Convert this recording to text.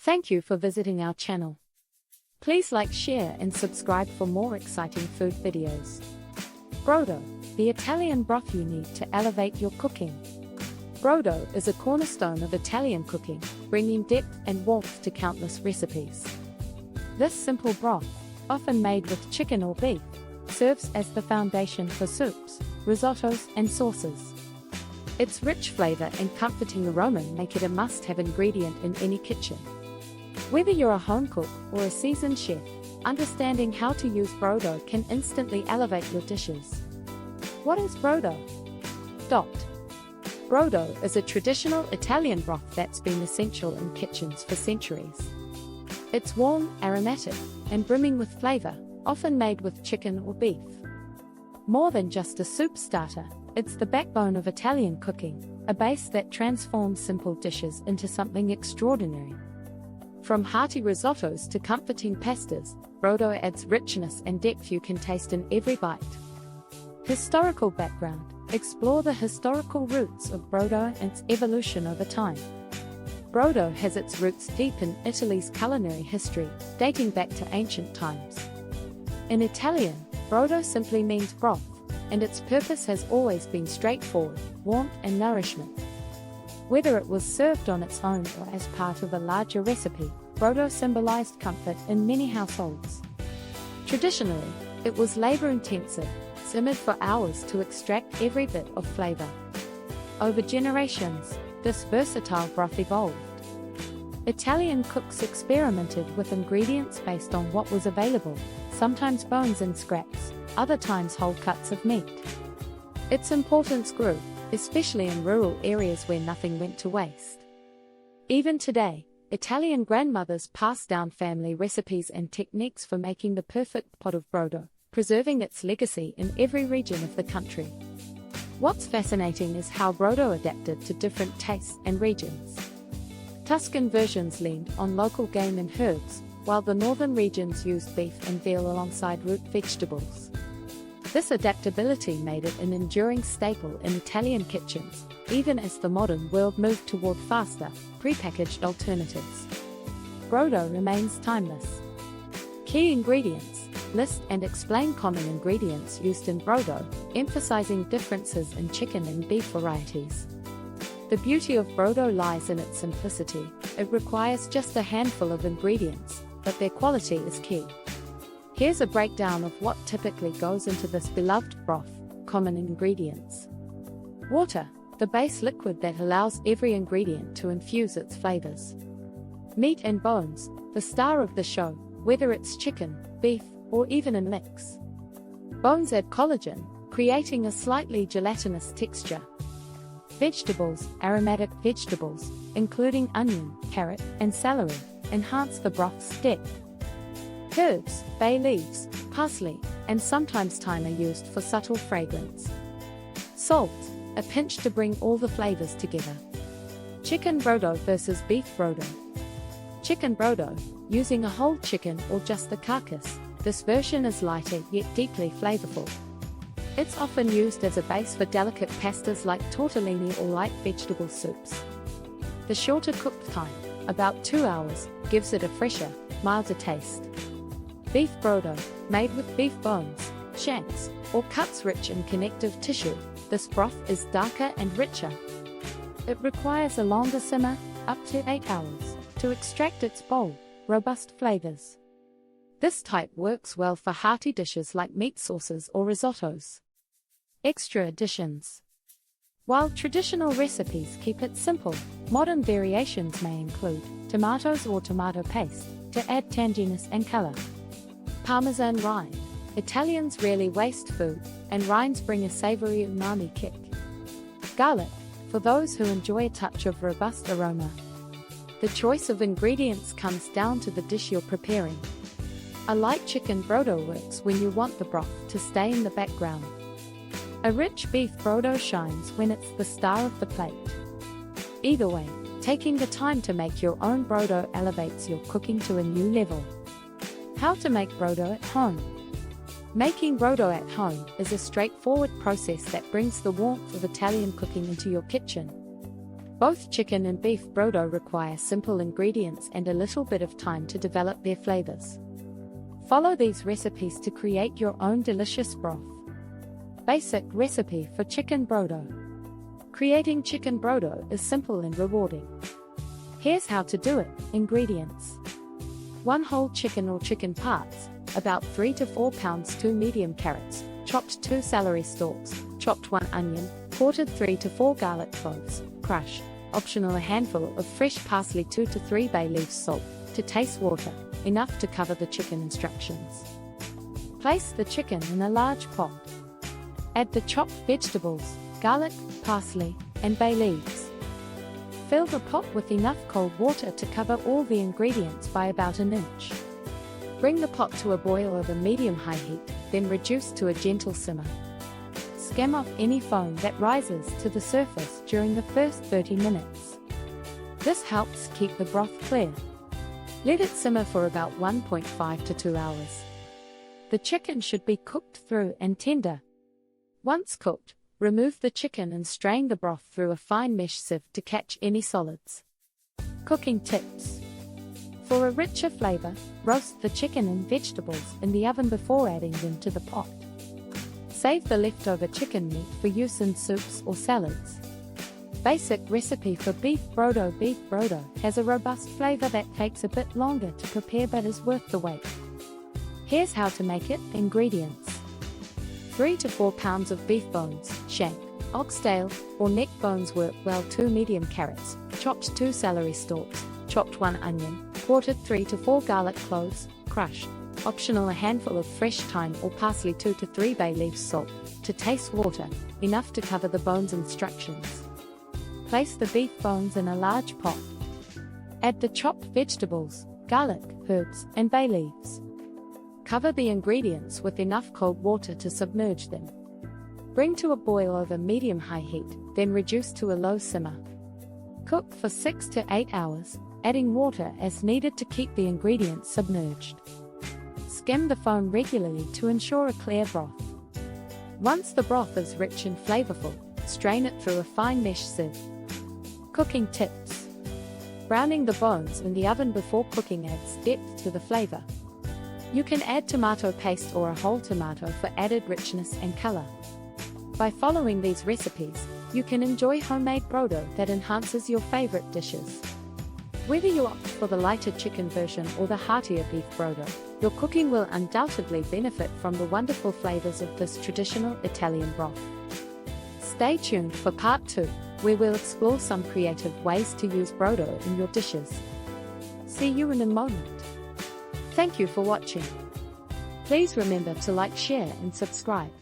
Thank you for visiting our channel. Please like, share and subscribe for more exciting food videos. Brodo, the Italian broth you need to elevate your cooking. Brodo is a cornerstone of Italian cooking, bringing depth and warmth to countless recipes. This simple broth, often made with chicken or beef, serves as the foundation for soups, risottos and sauces. Its rich flavor and comforting aroma make it a must-have ingredient in any kitchen. Whether you're a home cook or a seasoned chef, understanding how to use Brodo can instantly elevate your dishes. What is Brodo? Brodo is a traditional Italian broth that's been essential in kitchens for centuries. It's warm, aromatic, and brimming with flavor, often made with chicken or beef. More than just a soup starter, it's the backbone of Italian cooking, a base that transforms simple dishes into something extraordinary. From hearty risottos to comforting pastas, Brodo adds richness and depth you can taste in every bite. Historical background: explore the historical roots of Brodo and its evolution over time. Brodo has its roots deep in Italy's culinary history, dating back to ancient times. In Italian, Brodo simply means broth, and its purpose has always been straightforward: warmth and nourishment. Whether it was served on its own or as part of a larger recipe, Brodo symbolized comfort in many households. Traditionally, it was labor-intensive, simmered for hours to extract every bit of flavor. Over generations, this versatile broth evolved. Italian cooks experimented with ingredients based on what was available, sometimes bones and scraps, other times whole cuts of meat. Its importance grew, especially in rural areas where nothing went to waste. Even today, Italian grandmothers pass down family recipes and techniques for making the perfect pot of Brodo, preserving its legacy in every region of the country. What's fascinating is how Brodo adapted to different tastes and regions. Tuscan versions leaned on local game and herbs, while the northern regions used beef and veal alongside root vegetables. This adaptability made it an enduring staple in Italian kitchens, even as the modern world moved toward faster, prepackaged alternatives. Brodo remains timeless. Key ingredients: list and explain common ingredients used in Brodo, emphasizing differences in chicken and beef varieties. The beauty of Brodo lies in its simplicity. It requires just a handful of ingredients, but their quality is key. Here's a breakdown of what typically goes into this beloved broth. Common ingredients. Water, the base liquid that allows every ingredient to infuse its flavors. Meat and bones, the star of the show, whether it's chicken, beef, or even a mix. Bones add collagen, creating a slightly gelatinous texture. Vegetables, aromatic vegetables, including onion, carrot, and celery, enhance the broth's depth. Herbs, bay leaves, parsley, and sometimes thyme are used for subtle fragrance. Salt, a pinch to bring all the flavors together. Chicken Brodo versus beef Brodo. Chicken Brodo, using a whole chicken or just the carcass, this version is lighter yet deeply flavorful. It's often used as a base for delicate pastas like tortellini or light vegetable soups. The shorter cook time, about 2 hours, gives it a fresher, milder taste. Beef Brodo, made with beef bones, shanks, or cuts rich in connective tissue, this broth is darker and richer. It requires a longer simmer, up to 8 hours, to extract its bold, robust flavors. This type works well for hearty dishes like meat sauces or risottos. Extra additions. While traditional recipes keep it simple, modern variations may include tomatoes or tomato paste to add tanginess and color. Parmesan rind. Italians rarely waste food, and rinds bring a savory umami kick. Garlic, for those who enjoy a touch of robust aroma. The choice of ingredients comes down to the dish you're preparing. A light chicken Brodo works when you want the broth to stay in the background. A rich beef Brodo shines when it's the star of the plate. Either way, taking the time to make your own Brodo elevates your cooking to a new level. How to make Brodo at home. Making Brodo at home is a straightforward process that brings the warmth of Italian cooking into your kitchen. Both chicken and beef brodo require simple ingredients and a little bit of time to develop their flavors. Follow these recipes to create your own delicious broth. Basic recipe for chicken brodo. Creating chicken brodo is simple and rewarding. Here's how to do it. Ingredients: 1 whole chicken or chicken parts, about 3 to 4 pounds, 2 medium carrots, chopped 2 celery stalks, chopped 1 onion, quartered 3 to 4 garlic cloves, crushed. Optional: a handful of fresh parsley, 2 to 3 bay leaves, salt to taste, water enough to cover the chicken. Instructions: place the chicken in a large pot. Add the chopped vegetables, garlic, parsley, and bay leaves. Fill the pot with enough cold water to cover all the ingredients by about an inch. Bring the pot to a boil over medium-high heat, then reduce to a gentle simmer. Skim off any foam that rises to the surface during the first 30 minutes. This helps keep the broth clear. Let it simmer for about 1.5 to 2 hours. The chicken should be cooked through and tender. Once cooked, remove the chicken and strain the broth through a fine mesh sieve to catch any solids. Cooking tips: for a richer flavor, roast the chicken and vegetables in the oven before adding them to the pot. Save the leftover chicken meat for use in soups or salads. Basic recipe for beef brodo. Beef brodo has a robust flavor that takes a bit longer to prepare but is worth the wait. Here's how to make it. Ingredients: 3 to 4 pounds of beef bones, shank, oxtail, or neck bones work well, 2 medium carrots, chopped 2 celery stalks, chopped 1 onion, quartered 3 to 4 garlic cloves, crushed. Optional: a handful of fresh thyme or parsley, 2 to 3 bay leaves, salt to taste, water enough to cover the bones. Instructions: place the beef bones in a large pot. Add the chopped vegetables, garlic, herbs, and bay leaves. Cover the ingredients with enough cold water to submerge them. Bring to a boil over medium-high heat, then reduce to a low simmer. Cook for 6 to 8 hours, adding water as needed to keep the ingredients submerged. Skim the foam regularly to ensure a clear broth. Once the broth is rich and flavorful, strain it through a fine mesh sieve. Cooking tips: browning the bones in the oven before cooking adds depth to the flavor. You can add tomato paste or a whole tomato for added richness and color. By following these recipes, you can enjoy homemade brodo that enhances your favorite dishes. Whether you opt for the lighter chicken version or the heartier beef brodo, your cooking will undoubtedly benefit from the wonderful flavors of this traditional Italian broth. Stay tuned for part 2, where we'll explore some creative ways to use brodo in your dishes. See you in a moment. Thank you for watching. Please remember to like, share, and subscribe.